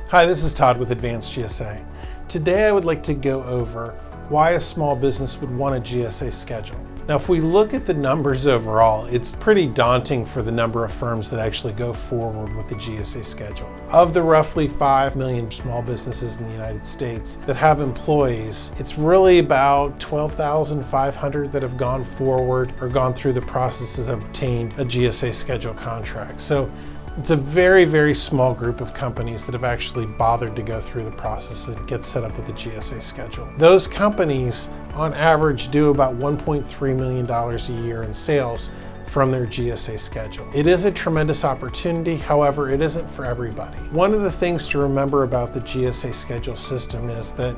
Hi, this is Todd with Advanced GSA. Today I would like to go over why a small business would want a GSA schedule. Now, if we look at the numbers overall, it's pretty daunting for the number of firms that actually go forward with the GSA schedule. Of the roughly 5 million small businesses in the United States that have employees, it's really about 12,500 that have gone forward or gone through the processes of obtained a GSA schedule contract. So it's a very, very small group of companies that have actually bothered to go through the process and get set up with the GSA schedule. Those companies, on average, do about $1.3 million a year in sales from their GSA schedule. It is a tremendous opportunity, however, it isn't for everybody. One of the things to remember about the GSA schedule system is that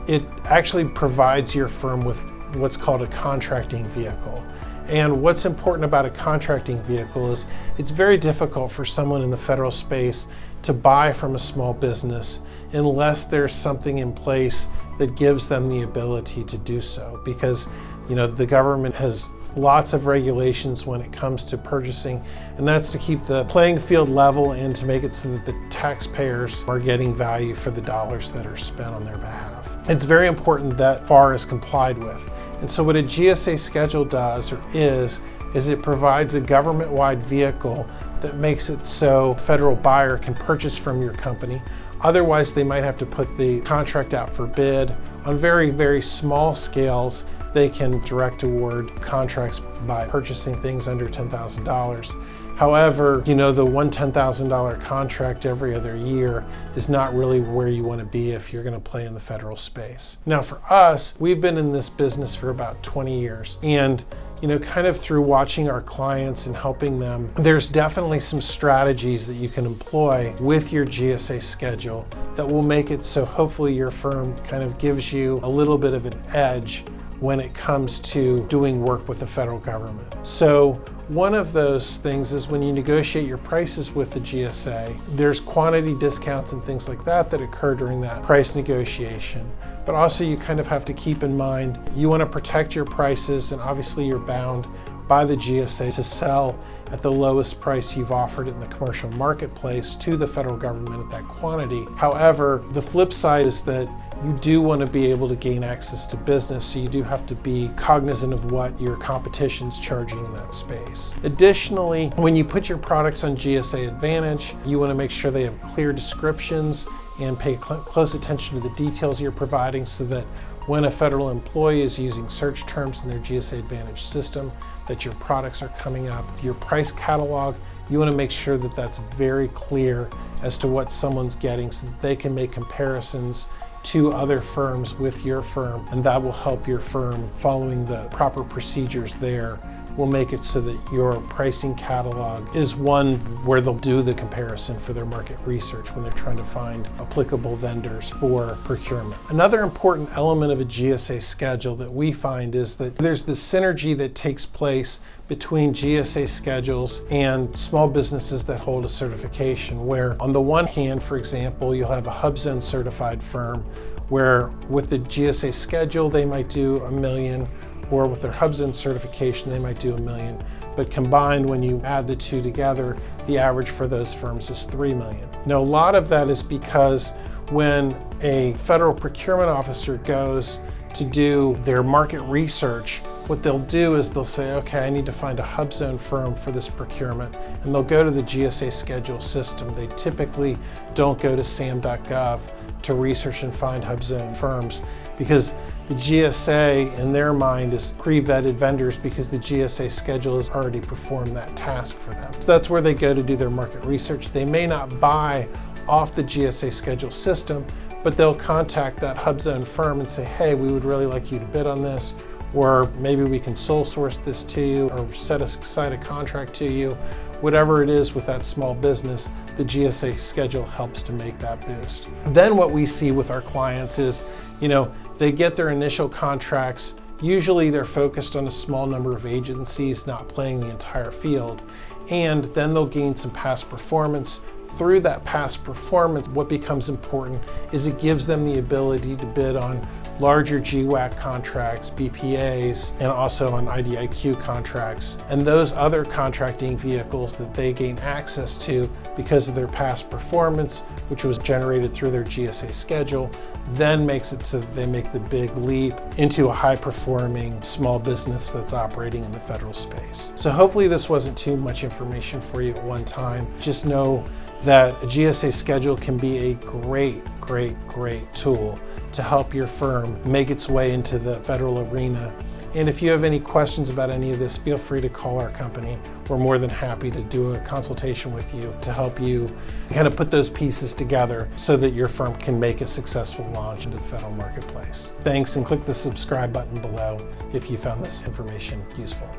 it actually provides your firm with what's called a contracting vehicle. And what's important about a contracting vehicle is it's very difficult for someone in the federal space to buy from a small business unless there's something in place that gives them the ability to do so. Because, the government has lots of regulations when it comes to purchasing, and that's to keep the playing field level and to make it so that the taxpayers are getting value for the dollars that are spent on their behalf. It's very important that FAR is complied with. And so what a GSA schedule does is it provides a government-wide vehicle that makes it so a federal buyer can purchase from your company. Otherwise, they might have to put the contract out for bid. On very, very small scales, they can direct award contracts by purchasing things under $10,000. However, the one $10,000 contract every other year is not really where you want to be if you're going to play in the federal space. Now for us, we've been in this business for about 20 years. And kind of through watching our clients and helping them, there's definitely some strategies that you can employ with your GSA schedule that will make it so hopefully your firm kind of gives you a little bit of an edge when it comes to doing work with the federal government. So one of those things is when you negotiate your prices with the GSA, there's quantity discounts and things like that occur during that price negotiation. But also you kind of have to keep in mind, you want to protect your prices, and obviously you're bound by the GSA to sell at the lowest price you've offered in the commercial marketplace to the federal government at that quantity. However, the flip side is that you do want to be able to gain access to business, so you do have to be cognizant of what your competition's charging in that space. Additionally, when you put your products on GSA Advantage, you want to make sure they have clear descriptions and pay close attention to the details you're providing, so that when a federal employee is using search terms in their GSA Advantage system, that your products are coming up. Your price catalog, you want to make sure that that's very clear as to what someone's getting, so that they can make comparisons to other firms with your firm, and that will help your firm. Following the proper procedures there will make it so that your pricing catalog is one where they'll do the comparison for their market research when they're trying to find applicable vendors for procurement. Another important element of a GSA schedule that we find is that there's the synergy that takes place between GSA schedules and small businesses that hold a certification, where on the one hand, for example, you'll have a HubZone certified firm where with the GSA schedule they might do $1 million, or with their HubZone certification they might do $1 million. But combined, when you add the two together, the average for those firms is $3 million. Now, a lot of that is because when a federal procurement officer goes to do their market research, what they'll do is they'll say, okay, I need to find a HubZone firm for this procurement, and they'll go to the GSA schedule system. They typically don't go to sam.gov to research and find HubZone firms, because the GSA in their mind is pre-vetted vendors, because the GSA schedule has already performed that task for them. So that's where they go to do their market research. They may not buy off the GSA schedule system, but they'll contact that HubZone firm and say, hey, we would really like you to bid on this, or maybe we can sole source this to you, or set aside a contract to you. Whatever it is with that small business, the GSA schedule helps to make that boost. Then what we see with our clients is, they get their initial contracts. Usually they're focused on a small number of agencies, not playing the entire field. And then they'll gain some past performance. Through that past performance, what becomes important is it gives them the ability to bid on larger GWAC contracts, BPAs, and also on IDIQ contracts. And those other contracting vehicles that they gain access to because of their past performance, which was generated through their GSA schedule, then makes it so that they make the big leap into a high-performing small business that's operating in the federal space. So hopefully this wasn't too much information for you at one time. Just know that a GSA schedule can be a great tool to help your firm make its way into the federal arena. And if you have any questions about any of this, feel free to call our company. We're more than happy to do a consultation with you to help you kind of put those pieces together so that your firm can make a successful launch into the federal marketplace. Thanks, and click the subscribe button below if you found this information useful.